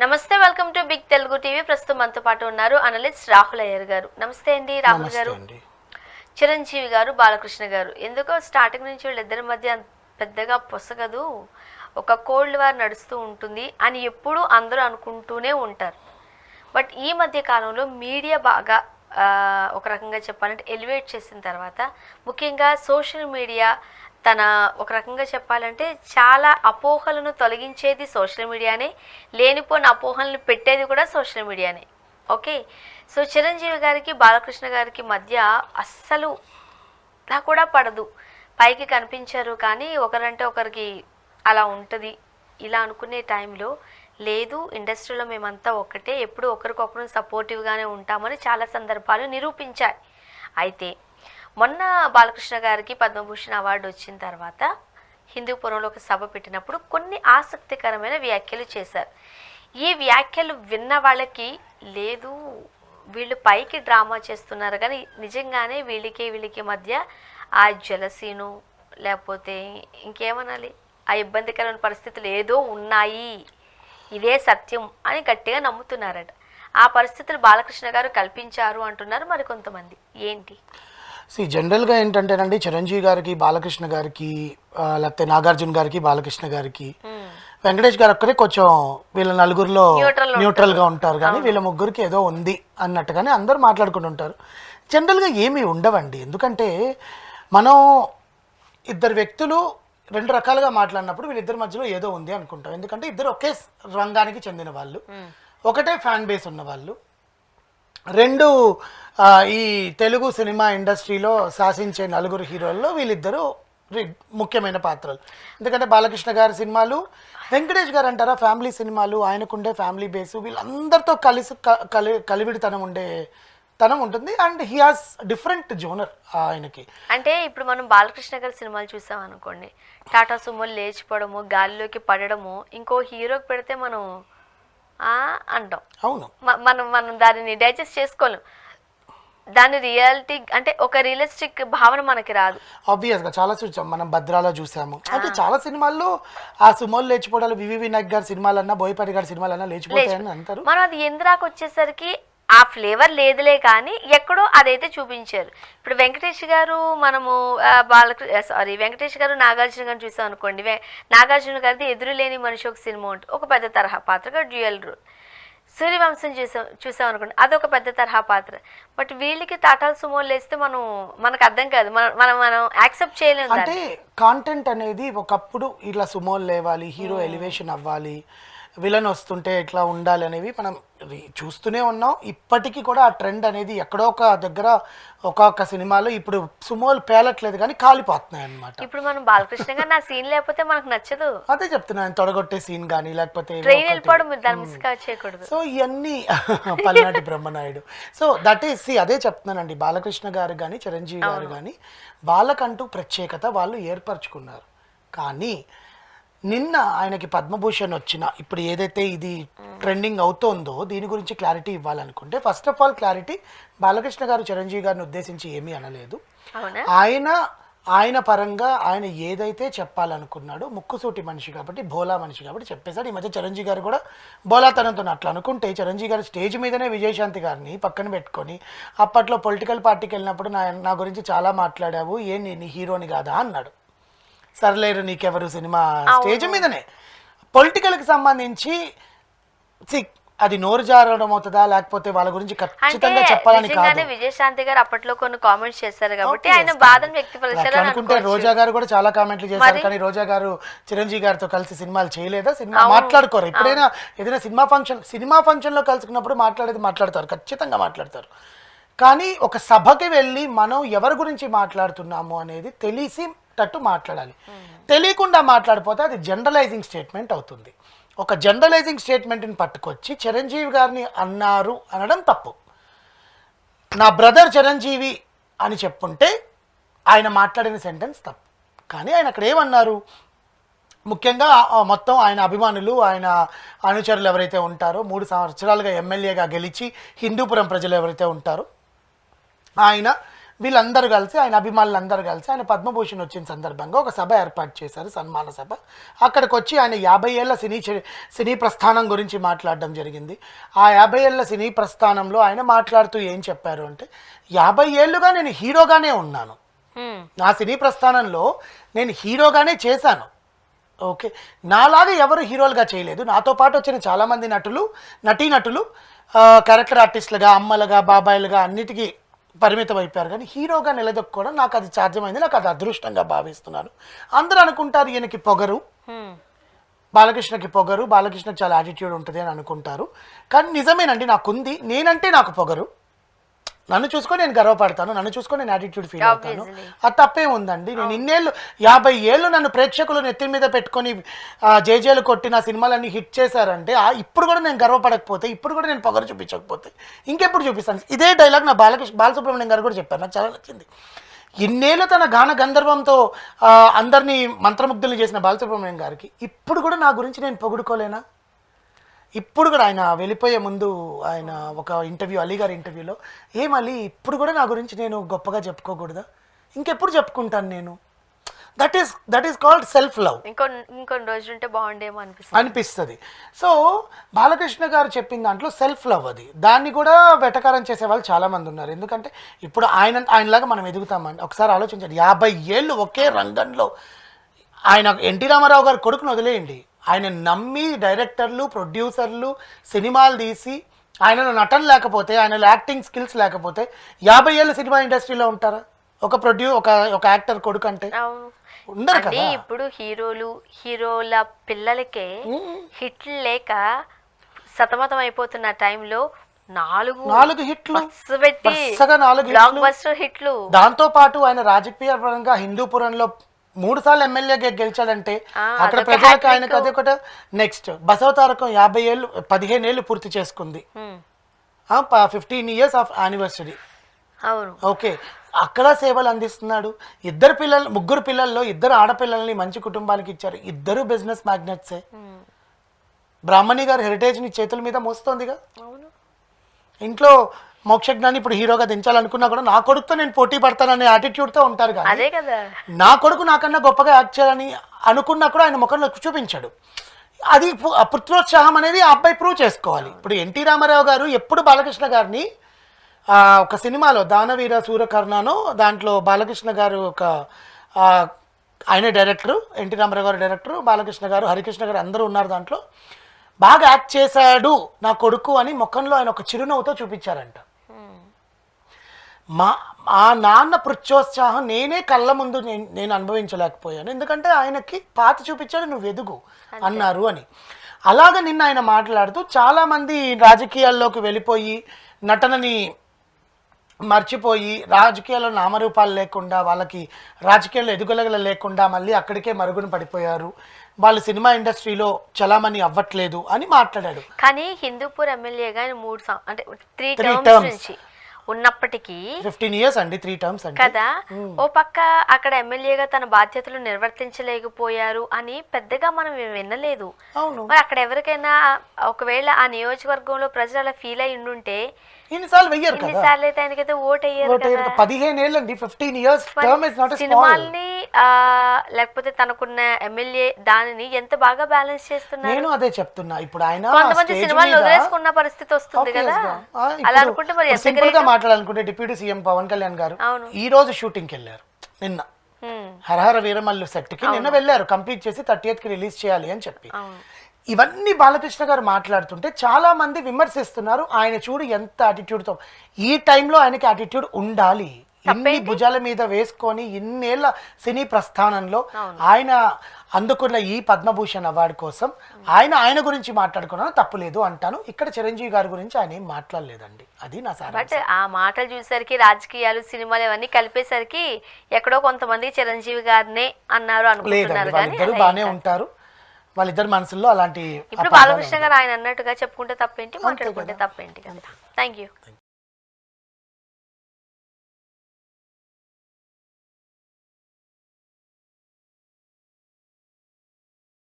నమస్తే, welcome to Big Telugu TV. ప్రస్తుతం మనతో పాటు ఉన్నారు అనలిస్ట్ రాహుల్ అయ్యర్ గారు. నమస్తే అండి రాహుల్ గారు. చిరంజీవి గారు, బాలకృష్ణ గారు, ఎందుకో స్టార్టింగ్ నుంచి వీళ్ళిద్దరి మధ్య పెద్దగా పొసగదు, ఒక కోల్డ్ వార్ నడుస్తూ ఉంటుంది అని ఎప్పుడూ అందరూ అనుకుంటూనే ఉంటారు. బట్ ఈ మధ్య కాలంలో మీడియా బాగా ఒక రకంగా చెప్పాలంటే ఎలివేట్ చేసిన తర్వాత, ముఖ్యంగా సోషల్ మీడియా తన ఒక రకంగా చెప్పాలంటే చాలా అపోహలను తొలగించేది సోషల్ మీడియానే, లేనిపోయిన అపోహలను పెట్టేది కూడా సోషల్ మీడియానే. ఓకే, సో చిరంజీవి గారికి బాలకృష్ణ గారికి మధ్య అస్సలు కూడా పడదు. పైకి కనిపించారు కానీ ఒకరంటే ఒకరికి అలా ఉంటుంది ఇలా అనుకునే టైంలో, లేదు ఇండస్ట్రీలో మేమంతా ఒక్కటే, ఎప్పుడు ఒకరికొకరు సపోర్టివ్గానే ఉంటామని చాలా సందర్భాలు నిరూపించాయి. అయితే మొన్న బాలకృష్ణ గారికి పద్మభూషణ్ అవార్డు వచ్చిన తర్వాత హిందూపురంలో ఒక సభ పెట్టినప్పుడు కొన్ని ఆసక్తికరమైన వ్యాఖ్యలు చేశారు. ఈ వ్యాఖ్యలు విన్న వాళ్ళకి, లేదు వీళ్ళు పైకి డ్రామా చేస్తున్నారు కానీ నిజంగానే వీళ్ళకి మధ్య ఆ జలసీను లేకపోతే ఇంకేమనాలి, ఆ ఇబ్బందికరమైన పరిస్థితులు ఏదో ఉన్నాయి, ఇదే సత్యం అని గట్టిగా నమ్ముతున్నారట. ఆ పరిస్థితులు బాలకృష్ణ గారు కల్పించారు అంటున్నారు మరికొంతమంది. ఏంటి? జనరల్గా ఏంటంటేనండి, చిరంజీవి గారికి బాలకృష్ణ గారికి, లేకపోతే నాగార్జున గారికి బాలకృష్ణ గారికి, వెంకటేష్ గారు ఒక్కరే కొంచెం వీళ్ళ నలుగురిలో న్యూట్రల్గా ఉంటారు కానీ వీళ్ళ ముగ్గురికి ఏదో ఉంది అన్నట్టుగానే అందరూ మాట్లాడుకుంటుంటారు. జనరల్గా ఏమీ ఉండవండి. ఎందుకంటే మనం ఇద్దరు వ్యక్తులు రెండు రకాలుగా మాట్లాడినప్పుడు వీళ్ళిద్దరి మధ్యలో ఏదో ఉంది అనుకుంటాం. ఎందుకంటే ఇద్దరు ఒకే రంగానికి చెందిన వాళ్ళు, ఒకటే ఫ్యాన్ బేస్ ఉన్న వాళ్ళు, రెండు ఈ తెలుగు సినిమా ఇండస్ట్రీలో శాసించే నలుగురు హీరోల్లో వీళ్ళిద్దరూ ముఖ్యమైన పాత్రలు. ఎందుకంటే బాలకృష్ణ గారి సినిమాలు, వెంకటేష్ గారు అంటారా ఫ్యామిలీ సినిమాలు, ఆయనకుండే ఫ్యామిలీ బేసు, వీళ్ళందరితో కలివిడితనం ఉంటుంది. And he has different genre ఆయనకి. అంటే ఇప్పుడు మనం బాలకృష్ణ గారి సినిమాలు చూసాం అనుకోండి, టాటా సుమోలు లేచిపోవడము, గాలిలోకి పడడము, ఇంకో హీరోకి పెడితే మనం అంటాం. అవును, మనం దానిని డైజెస్ట్ చేసుకోలేం. దాని రియాలిటీ అంటే ఒక రియలిస్టిక్ భావన మనకి రాదు. ఆబ్వియస్ గా చాలా చూసాం మనం, భద్రాలో చూసాము. అంటే చాలా సినిమాల్లో ఆ సుమోలు లేచిపోవడాలు, వివి వినాయక్ గారి సినిమాలన్నా బోయపాటి గారి సినిమాలన్నా లేచిపోతాయని అంటారు. మనం అది ఇంద్రాకి వచ్చేసరికి ఆ ఫ్లేవర్ లేదులే కానీ ఎక్కడో అదైతే చూపించారు. ఇప్పుడు వెంకటేష్ గారు, మనము వెంకటేష్ గారు నాగార్జున గారిని చూసాం అనుకోండి, నాగార్జున గారిది ఎదురులేని మనిషి ఒక సినిమా ఉంటుంది, ఒక పెద్ద తరహా పాత్రగా డ్యూయల్ రోల్. సూర్యవంశం చూసాం అనుకోండి, అదొక పెద్ద తరహా పాత్ర. బట్ వీళ్ళకి టాటాలు సుమోలు లేస్తే మనకు అర్థం కాదు, మనం యాక్సెప్ట్ చేయలేము. అంటే కాంటెంట్ అనేది ఒకప్పుడు ఇలా సుమోలు లేవాలి, హీరో ఎలివేషన్ అవ్వాలి, విలన్ వస్తుంటే ఎట్లా ఉండాలి అనేవి మనం చూస్తూనే ఉన్నాం. ఇప్పటికీ కూడా ఆ ట్రెండ్ అనేది ఎక్కడో ఒక దగ్గర ఒక్కొక్క సినిమాలో ఇప్పుడు సుమోలు పేలట్లేదు కానీ కాలిపోతున్నాయి అన్నమాట. ఇప్పుడు మనం బాలకృష్ణ గారు నా సీన్ లేకపోతే మనకు నచ్చదు. అదే చెప్తున్నాను, తొడగొట్టే సీన్ కానీ లేకపోతే సో ఇవన్నీ పల్నాటి బ్రహ్మనాయుడు. సో దట్ ఈస్ అదే చెప్తున్నానండి, బాలకృష్ణ గారు కానీ చిరంజీవి గారు కానీ వాళ్ళకంటూ ప్రత్యేకత వాళ్ళు ఏర్పరచుకున్నారు. కానీ నిన్న ఆయనకి పద్మభూషణ్ వచ్చిన ఇప్పుడు ఏదైతే ఇది ట్రెండింగ్ అవుతోందో దీని గురించి క్లారిటీ ఇవ్వాలనుకుంటే, first of all clarity, Balakrishna గారు చిరంజీవి గారిని ఉద్దేశించి ఏమీ అనలేదు. ఆయన పరంగా ఆయన ఏదైతే చెప్పాలనుకున్నాడో, ముక్కుసూటి మనిషి కాబట్టి, భోలా మనిషి కాబట్టి చెప్పేశాడు. ఈ మధ్య చిరంజీవి గారు కూడా బోలాతనంతో అట్లా అనుకుంటే, చిరంజీవి గారు స్టేజ్ మీదనే విజయశాంతి గారిని పక్కన పెట్టుకొని, అప్పట్లో పొలిటికల్ పార్టీకి వెళ్ళినప్పుడు నా గురించి చాలా మాట్లాడావు, నీ హీరోని కాదా అన్నాడు. సర్లేరు నీకెవరు సినిమా స్టేజ్ మీదనే. పొలిటికల్కి సంబంధించి అది నోరు జారడం అవుతుందా లేకపోతే వాళ్ళ గురించి ఖచ్చితంగా చెప్పాలని కాదు. విజయశాంతి గారు అప్పట్లో కొన్ని కామెంట్స్ చేశారు కాబట్టి ఆయన బాధను వ్యక్తపరిచారు అనుకుంటే, రోజా గారు కూడా చాలా కామెంట్లు చేశారు. కానీ రోజా గారు చిరంజీవి గారితో కలిసి సినిమాలు చేయలేదా? సినిమా మాట్లాడుకోరు. ఎప్పుడైనా ఏదైనా సినిమా ఫంక్షన్ లో కలుసుకున్నప్పుడు మాట్లాడతారు, ఖచ్చితంగా మాట్లాడతారు. కానీ ఒక సభకి వెళ్ళి మనం ఎవరి గురించి మాట్లాడుతున్నాము అనేది తెలిసేటట్టు మాట్లాడాలి. తెలియకుండా మాట్లాడిపోతే అది జనరలైజింగ్ స్టేట్మెంట్ అవుతుంది. ఒక జనరలైజింగ్ స్టేట్మెంట్ని పట్టుకొచ్చి చిరంజీవి గారిని అన్నారు అనడం తప్పు. నా బ్రదర్ చిరంజీవి అని చెప్పుంటే ఆయన మాట్లాడిన సెంటెన్స్ తప్పు. కానీ ఆయన అక్కడ ఏమన్నారు, ముఖ్యంగా మొత్తం ఆయన అభిమానులు, ఆయన అనుచరులు ఎవరైతే ఉంటారో, 3 సంవత్సరాలుగా ఎమ్మెల్యేగా గెలిచి హిందూపురం ప్రజలు ఎవరైతే ఉంటారో, ఆయన వీళ్ళందరూ కలిసి ఆయన అభిమానులందరూ కలిసి ఆయన పద్మభూషణ్ వచ్చిన సందర్భంగా ఒక సభ ఏర్పాటు చేశారు, సన్మాన సభ. అక్కడికి వచ్చి ఆయన 50 ఏళ్ల సినీ ప్రస్థానం గురించి మాట్లాడడం జరిగింది. ఆ 50 ఏళ్ల సినీ ప్రస్థానంలో ఆయన మాట్లాడుతూ ఏం చెప్పారు అంటే, 50 ఏళ్ళుగా నేను హీరోగానే ఉన్నాను, నా సినీ ప్రస్థానంలో నేను హీరోగానే చేశాను. ఓకే, నాలాగా ఎవరు హీరోలుగా చేయలేదు. నాతో పాటు వచ్చిన చాలామంది నటీనటులు క్యారెక్టర్ ఆర్టిస్టులుగా, అమ్మలుగా, బాబాయిలుగా అన్నిటికీ పరిమితం అయిపోయారు. కానీ హీరోగా నిలదొక్కుకోవడం నాకు అది సాధ్యమైంది, నాకు అది అదృష్టంగా భావిస్తున్నాను. అందరూ అనుకుంటారు ఈయనకి పొగరు, బాలకృష్ణకి పొగరు, బాలకృష్ణకి చాలా యాటిట్యూడ్ ఉంటుంది అని అనుకుంటారు. కానీ నిజమేనండి, నాకుంది. నేనంటే నాకు పొగరు, నన్ను చూసుకొని నేను గర్వపడతాను, నన్ను చూసుకొని నేను యాటిట్యూడ్ ఫీల్ అవుతాను. అది తప్పే ఉందండి. నేను ఇన్నేళ్ళు 50 ఏళ్ళు నన్ను ప్రేక్షకులు నెత్తి మీద పెట్టుకొని జేజేలు కొట్టి నా సినిమాలన్నీ హిట్ చేశారంటే ఇప్పుడు కూడా నేను గర్వపడకపోతే, ఇప్పుడు కూడా నేను పొగరు చూపించకపోతే ఇంకెప్పుడు చూపిస్తాను? ఇదే డైలాగ్ నా బాలసుబ్రహ్మణ్యం గారు కూడా చెప్పారు, నాకు చాలా నచ్చింది. ఇన్నేళ్ళు తన గాన గంధర్వంతో అందరినీ మంత్రముగ్ధులు చేసిన బాలసుబ్రహ్మణ్యం గారికి ఇప్పుడు కూడా నా గురించి నేను పొగుడుకోలేనా? ఇప్పుడు కూడా ఆయన వెళ్ళిపోయే ముందు ఆయన ఒక ఇంటర్వ్యూ, అలీ గారి ఇంటర్వ్యూలో, అలీ ఇప్పుడు కూడా నా గురించి నేను గొప్పగా చెప్పుకోకూడదా? ఇంకెప్పుడు చెప్పుకుంటాను నేను? That is called self love. ఇంకొన్ని రోజులు ఉంటే బాగుండేమో అనిపిస్తుంది. సో బాలకృష్ణ గారు చెప్పిన దాంట్లో సెల్ఫ్ లవ్ అది. దాన్ని కూడా వెటకారం చేసే వాళ్ళు చాలా మంది ఉన్నారు. ఎందుకంటే ఇప్పుడు ఆయనలాగా మనం ఎదుగుతామండి. ఒకసారి ఆలోచించండి, 50 ఏళ్ళు ఒకే రంగంలో. ఆయన ఎన్టీ రామారావు గారి కొడుకును వదిలేయండి, ఆయన నమ్మి డైరెక్టర్లు, ప్రొడ్యూసర్లు సినిమాలు తీసి ఆయనలో నటన లేకపోతే, ఆయనలో యాక్టింగ్ స్కిల్స్ లేకపోతే 50 ఏళ్ళు సినిమా ఇండస్ట్రీలో ఉంటారా? ఒక యాక్టర్ కొడుకు అంటే ఉండరు కదా. ఇప్పుడు హీరోల పిల్లలకే హిట్లు లేక సతమతం అయిపోతున్న టైంలో 4 హిట్లు హిట్లు. దాంతో పాటు ఆయన రాజకీయ పరంగా హిందూపురంలో 3 సార్లు ఎమ్మెల్యేగా గెలిచాడంటే అక్కడ ప్రజలకు ఆయనకు అదొకటి. నెక్స్ట్ బసవతారకం 15 ఏళ్ళు పూర్తి చేసుకుంది, 15 years ఆఫ్ యానివర్సరీ. ఓకే, అక్కడ సేవలు అందిస్తున్నాడు. ముగ్గురు పిల్లల్లో 2 ఆడపిల్లల్ని మంచి కుటుంబాలకి ఇచ్చారు. 2 బిజినెస్ మ్యాగ్నెట్సే. బ్రాహ్మణి గారు హెరిటేజ్ని చేతుల మీద మోస్తోందిగా. ఇంట్లో మోక్షజ్ఞాని ఇప్పుడు హీరోగా దించాలనుకున్నా కూడా నా కొడుకుతో నేను పోటీ పడతాననే యాటిట్యూడ్తో ఉంటారు. కానీ నా కొడుకు నాకన్నా గొప్పగా యాక్ట్ చేయాలని అనుకున్నా కూడా ఆయన ముఖంలో చూపించాడు. అది పుత్రోత్సాహం అనేది ఆ అబ్బాయి ప్రూవ్ చేసుకోవాలి. ఇప్పుడు ఎన్టీ రామారావు గారు ఎప్పుడు బాలకృష్ణ గారిని ఒక సినిమాలో దానవీర సూరకర్ణను, దాంట్లో బాలకృష్ణ గారు ఆయన డైరెక్టరు, ఎన్టీ రామారావు గారు డైరెక్టరు, బాలకృష్ణ గారు, హరికృష్ణ గారు అందరూ ఉన్నారు. దాంట్లో బాగా యాక్ట్ చేశాడు నా కొడుకు అని ముఖంలో ఆయన ఒక చిరునవ్వుతో చూపించారంట. ఆ నాన్న పృచ్ఛోత్సాహం నేనే కళ్ళ ముందు నేను అనుభవించలేకపోయాను. ఎందుకంటే ఆయనకి పాత చూపించాడు, నువ్వు ఎదుగు అన్నారు అని. అలాగ నిన్న ఆయన మాట్లాడుతూ చాలామంది రాజకీయాల్లోకి వెళ్ళిపోయి నటనని మర్చిపోయి రాజకీయాల్లో నామరూపాలు లేకుండా, వాళ్ళకి రాజకీయాల్లో ఎదుగుదల లేకుండా మళ్ళీ అక్కడికే మరుగున పడిపోయారు, వాళ్ళు సినిమా ఇండస్ట్రీలో చలామణి అవ్వట్లేదు అని మాట్లాడాడు. కానీ హిందూపూర్ ఎమ్మెల్యేగా 3 టర్మ్స్ నుంచి ఉన్నప్పటికీ 15 years అండి, 3 terms కదా. ఓ పక్క అక్కడ ఎమ్మెల్యేగా తన బాధ్యతలు నిర్వర్తించలేకపోయారు అని పెద్దగా మనం వినలేదు. మరి అక్కడ ఎవరికైనా ఒకవేళ ఆ నియోజకవర్గంలో ప్రజలు అలా ఫీల్ అయి ఉండుంటే ఇన్నిసార్లు వెయ్యారు కదా. ఇన్నిసార్లు అయితే ఆయనకైతే ఓట్ అయ్యారు. 15 ఏళ్ళండి, 15 years term is not a small. సినిమాల్ని లేకపోతే తనకున్న ఎమ్మెల్యే దానిని ఎంత బాగా బ్యాలెన్స్ చేస్తున్నారు. నేను అదే చెప్తున్నా. ఇప్పుడు ఆయన కొంతమంది సినిమాలు వదిలేసుకున్న పరిస్థితి వస్తుంది కదా. అలా అనుకుంటే మరి సింపుల్ గా మాట్లాడాలనుకుంటే డిప్యూటీ సీఎం పవన్ కళ్యాణ్ గారు ఈ రోజు షూటింగ్ కి వెళ్ళారు. నిన్న హరహర వీరమల్లు సెట్ కి నిన్న వెళ్ళారు, కంప్లీట్ చేసి 30th కి రిలీజ్ చేయాలి అని చెప్పి. ఇవన్నీ బాలకృష్ణ గారు మాట్లాడుతుంటే చాలా మంది విమర్శిస్తున్నారు. ఆయన చూడు ఎంత యాటిట్యూడ్తో, ఈ టైంలో ఆయనకి యాటిట్యూడ్ ఉండాలి. ఇన్ని భుజాల మీద వేసుకొని ఇన్నేళ్ల సినీ ప్రస్థానంలో ఆయన అందుకున్న ఈ పద్మభూషణ్ అవార్డు కోసం ఆయన గురించి మాట్లాడుకున్నాను, తప్పులేదు అంటాను. ఇక్కడ చిరంజీవి గారి గురించి ఆయన ఏం మాట్లాడలేదండి, అది నా సార్. బట్ ఆ మాటలు చూసేసరికి రాజకీయాలు సినిమాలు ఇవన్నీ కలిపేసరికి ఎక్కడో కొంతమంది చిరంజీవి గారినే అన్నారు అనుకుంటున్నారు. వాళ్ళిద్దరు బాగానే ఉంటారు, వాళ్ళిద్దరు మనసుల్లో అలాంటి. ఇప్పుడు బాలకృష్ణ గారు ఆయన అన్నట్టుగా చెప్పుకుంటే తప్పేంటి, మాట్లాడుకుంటే తప్పేంటి కదా. Thank you.